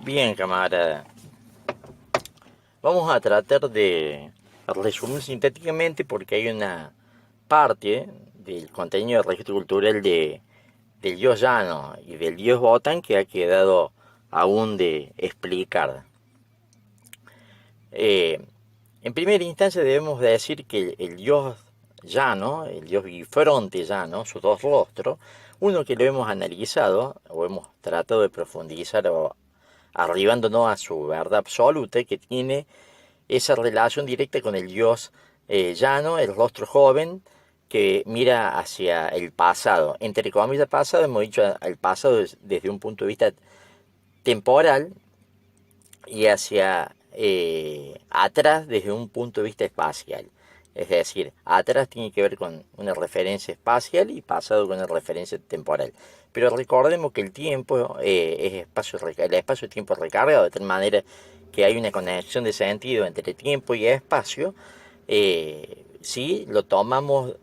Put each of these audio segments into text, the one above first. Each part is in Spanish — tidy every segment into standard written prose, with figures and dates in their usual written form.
Bien, camarada. Vamos a tratar de resumir sintéticamente porque hay una parte del contenido del registro cultural del dios llano y del dios Wotan que ha quedado aún de explicar. Eh, en primera instancia debemos decir que el dios llano, el dios bifronte llano, sus dos rostros, uno que lo hemos analizado o hemos tratado de profundizar o arribándonos a su verdad absoluta, que tiene esa relación directa con el dios llano, el rostro joven, que mira hacia el pasado. Entre comillas pasado, hemos dicho el pasado desde un punto de vista temporal y hacia atrás desde un punto de vista espacial. Es decir, atrás tiene que ver con una referencia espacial y pasado con una referencia temporal. Pero recordemos que el tiempo es el espacio-tiempo recargado, de tal manera que hay una conexión de sentido entre tiempo y espacio, si lo tomamos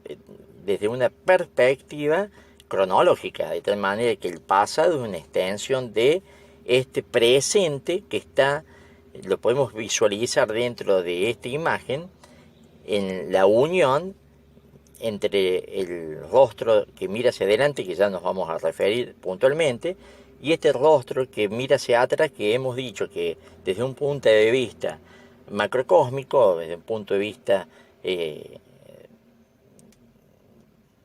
desde una perspectiva cronológica, de tal manera que el pasado es una extensión de este presente que está, lo podemos visualizar dentro de esta imagen, en la unión entre el rostro que mira hacia adelante, que ya nos vamos a referir puntualmente, y este rostro que mira hacia atrás, que hemos dicho que desde un punto de vista macrocósmico, eh,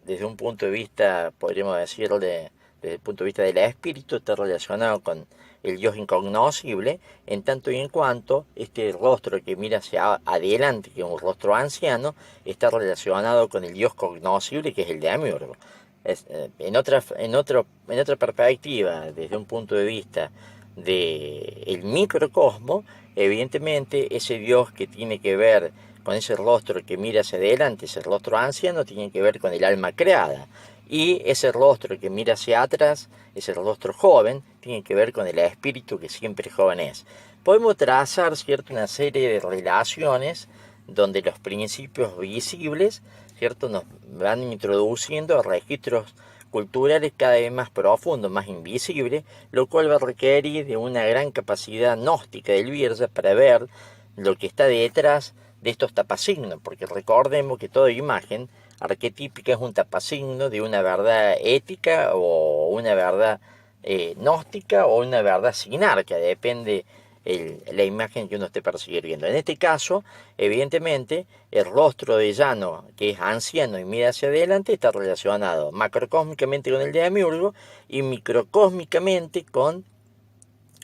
desde un punto de vista, podríamos decirle, desde el punto de vista del espíritu, está relacionado con el Dios incognoscible, en tanto y en cuanto este rostro que mira hacia adelante, que es un rostro anciano, está relacionado con el Dios cognoscible, que es el Demiurgo. En otra perspectiva, desde un punto de vista del microcosmo, evidentemente ese Dios que tiene que ver con ese rostro que mira hacia adelante, ese rostro anciano, tiene que ver con el alma creada. Y ese rostro que mira hacia atrás, ese rostro joven, tiene que ver con el espíritu que siempre joven es. Podemos trazar, ¿cierto?, una serie de relaciones donde los principios visibles, ¿cierto?, nos van introduciendo a registros culturales cada vez más profundos, más invisibles, lo cual va a requerir de una gran capacidad gnóstica del Birja para ver lo que está detrás de estos tapasignos, porque recordemos que toda imagen arquetípica es un tapasigno de una verdad ética o una verdad gnóstica o una verdad sinarca, depende la imagen que uno esté percibiendo. En este caso, evidentemente, el rostro de llano, que es anciano y mira hacia adelante, está relacionado macrocósmicamente con el demiurgo y microcósmicamente con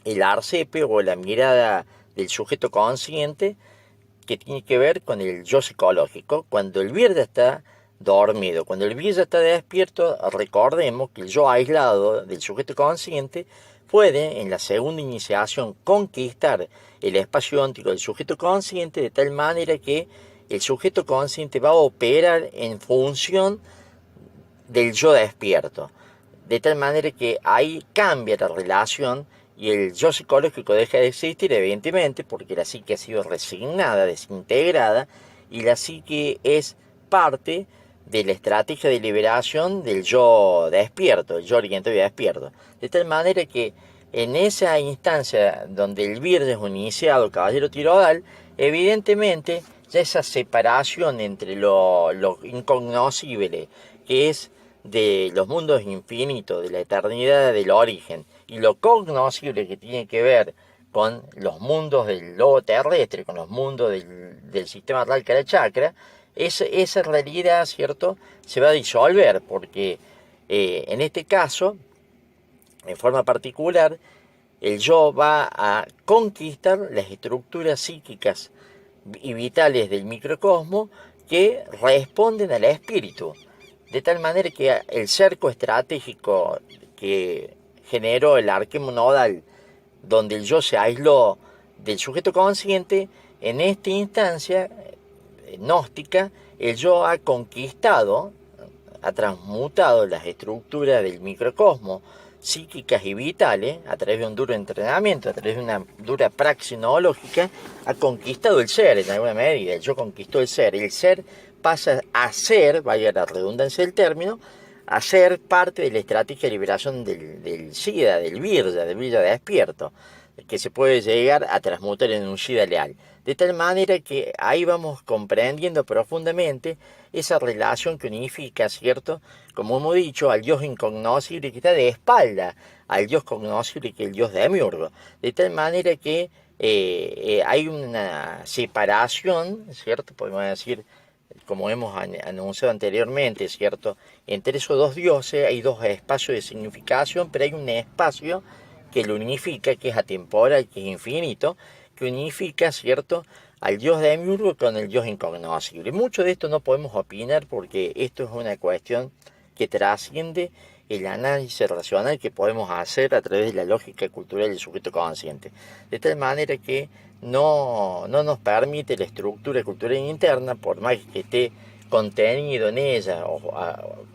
el arcepe o la mirada del sujeto consciente, que tiene que ver con el yo psicológico. Cuando el Birja está dormido, cuando el Birja está despierto, recordemos que el yo aislado del sujeto consciente puede, en la segunda iniciación, conquistar el espacio óntico del sujeto consciente de tal manera que el sujeto consciente va a operar en función del yo despierto. De tal manera que ahí cambia la relación y el yo psicológico deja de existir, evidentemente, porque la psique ha sido resignada, desintegrada, y la psique es parte de la estrategia de liberación del yo despierto, el yo orientado y despierto. De tal manera que en esa instancia donde el Birja es un iniciado, caballero tirodal, evidentemente ya esa separación entre lo incognoscible, que es de los mundos infinitos, de la eternidad del origen, y lo cognoscible que tiene que ver con los mundos del globo terrestre, con los mundos del sistema Ralkara Chakra, esa realidad, ¿cierto?, se va a disolver, porque en este caso, en forma particular, el yo va a conquistar las estructuras psíquicas y vitales del microcosmo que responden al espíritu, de tal manera que el cerco estratégico que generó el arquemo nodal, donde el yo se aisló del sujeto consciente, en esta instancia gnóstica, el yo ha conquistado, ha transmutado las estructuras del microcosmo psíquicas y vitales a través de un duro entrenamiento, a través de una dura praxis noológica, ha conquistado el ser en alguna medida. El yo conquistó el ser pasa a ser, vaya la redundancia del término, a ser parte de la estrategia de liberación del SIDA, del Birja despierto. que se puede llegar a transmutar en un Shida leal. De tal manera que ahí vamos comprendiendo profundamente esa relación que unifica, ¿cierto? Como hemos dicho, al Dios incognoscible que está de espalda al Dios cognoscible que es el Dios demiurgo. De tal manera que hay una separación, ¿cierto? Podemos decir, como hemos anunciado anteriormente, ¿cierto? Entre esos dos dioses hay dos espacios de significación, pero hay un espacio que lo unifica, que es atemporal, que es infinito, que unifica, ¿cierto?, al Dios demiurgo con el Dios incognoscible. Mucho de esto no podemos opinar porque esto es una cuestión que trasciende el análisis racional que podemos hacer a través de la lógica cultural del sujeto consciente. De tal manera que no nos permite la estructura cultural interna, por más que esté contenido en ella o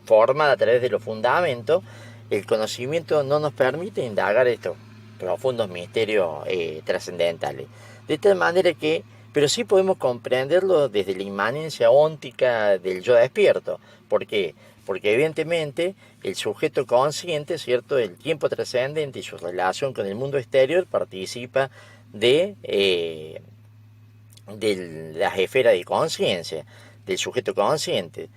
formada a través de los fundamentos, el conocimiento no nos permite indagar estos profundos misterios trascendentales. De tal manera que, pero sí podemos comprenderlo desde la inmanencia óntica del yo despierto. ¿Por qué? Porque evidentemente el sujeto consciente, ¿cierto?, el tiempo trascendente y su relación con el mundo exterior participa de las esferas de conciencia, del sujeto consciente.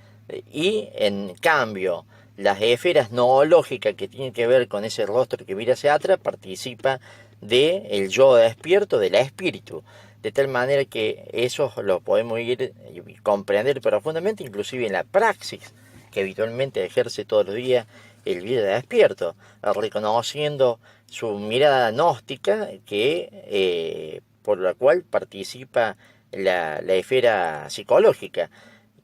Y en cambio, las esferas noológicas que tienen que ver con ese rostro que mira hacia atrás participa del yo despierto, del espíritu. De tal manera que eso lo podemos ir y comprender profundamente, inclusive en la praxis que habitualmente ejerce todos los días el vida despierto, reconociendo su mirada gnóstica por la cual participa la esfera psicológica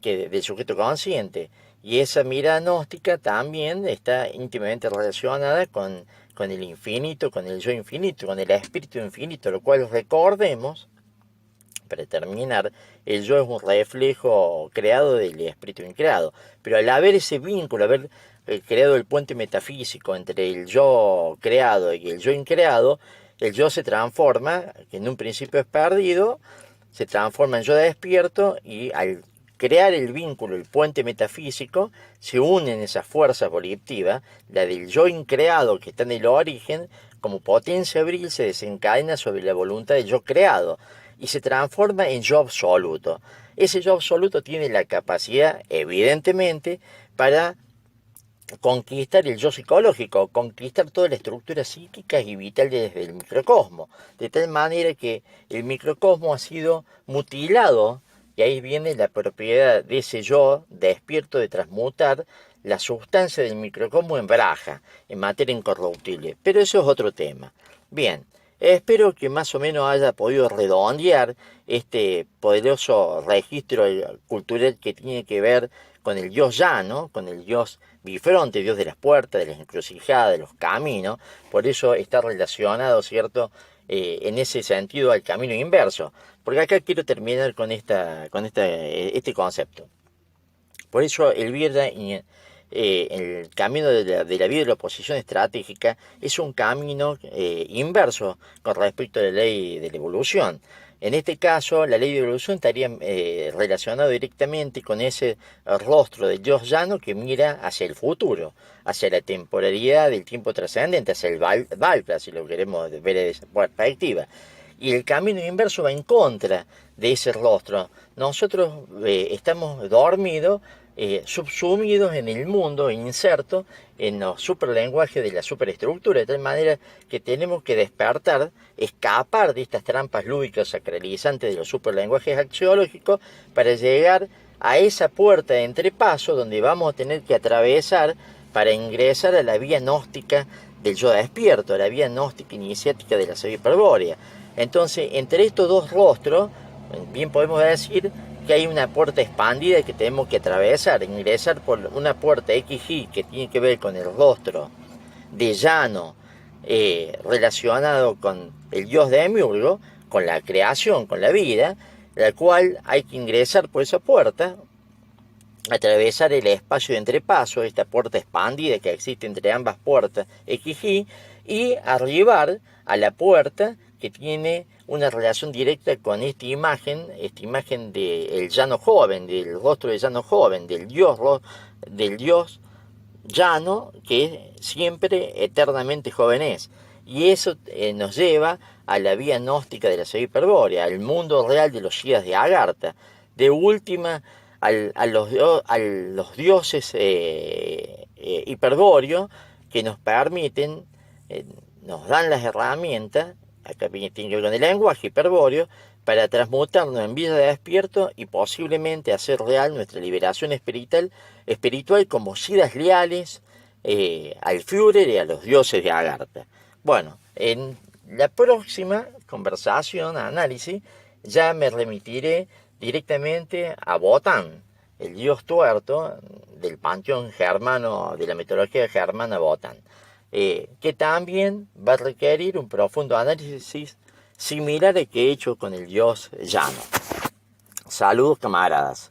del sujeto consciente. Y esa mirada gnóstica también está íntimamente relacionada con el infinito, con el yo infinito, con el espíritu infinito, lo cual recordemos, para terminar, el yo es un reflejo creado del espíritu increado. Pero al haber ese vínculo, haber creado el puente metafísico entre el yo creado y el yo increado, el yo se transforma, que en un principio es perdido, se transforma en yo despierto y al crear el vínculo, el puente metafísico, se unen esas fuerzas volitivas, la del yo increado que está en el origen, como potencia abril se desencadena sobre la voluntad del yo creado y se transforma en yo absoluto. Ese yo absoluto tiene la capacidad, evidentemente, para conquistar el yo psicológico, conquistar toda la estructura psíquica y vital desde el microcosmo, de tal manera que el microcosmo ha sido mutilado, y ahí viene la propiedad de ese yo despierto de transmutar la sustancia del microcosmo en braja, en materia incorruptible, pero eso es otro tema. Bien, espero que más o menos haya podido redondear este poderoso registro cultural que tiene que ver con el Dios llano, con el Dios bifronte, Dios de las puertas, de las encrucijadas, de los caminos. Por eso está relacionado, ¿cierto?, en ese sentido al camino inverso. Porque acá quiero terminar con este concepto. Por eso el Virda, el camino de la vida de la oposición estratégica, es un camino inverso con respecto a la ley de la evolución. En este caso, la ley de evolución estaría relacionada directamente con ese rostro del Dios llano que mira hacia el futuro, hacia la temporalidad del tiempo trascendente, hacia el Valpla, si lo queremos ver desde esa perspectiva. Y el camino inverso va en contra de ese rostro. Nosotros estamos dormidos, subsumidos en el mundo, insertos en los superlenguajes de la superestructura, de tal manera que tenemos que despertar, escapar de estas trampas lúdicas sacralizantes de los superlenguajes axiológicos para llegar a esa puerta de entrepaso donde vamos a tener que atravesar para ingresar a la vía gnóstica del yo despierto, a la vía gnóstica iniciática de la sabiduría hiperbórea. Entonces, entre estos dos rostros, bien podemos decir que hay una puerta expandida que tenemos que atravesar, ingresar por una puerta XY que tiene que ver con el rostro de llano relacionado con el Dios demiurgo, con la creación, con la vida, la cual hay que ingresar por esa puerta, atravesar el espacio de entrepaso, esta puerta expandida que existe entre ambas puertas XY, y arribar a la puerta que tiene una relación directa con esta imagen del llano joven, del rostro del llano joven, del Dios llano que siempre eternamente joven es. Y eso nos lleva a la vía gnóstica de la sabiduría hiperbórea, al mundo real de los Shias de Agartha, de última a los dioses hiperbóreos que nos permiten, nos dan las herramientas, acá tiene que ver con el lenguaje hiperbóreo, para transmutarnos en vida de despierto y posiblemente hacer real nuestra liberación espiritual como Shidas leales al Führer y a los dioses de Agartha. Bueno, en la próxima conversación, análisis, ya me remitiré directamente a Wotan, el dios tuerto del panteón germano, de la mitología germana Wotan, que también va a requerir un profundo análisis similar al que he hecho con el dios llano. Saludos, camaradas.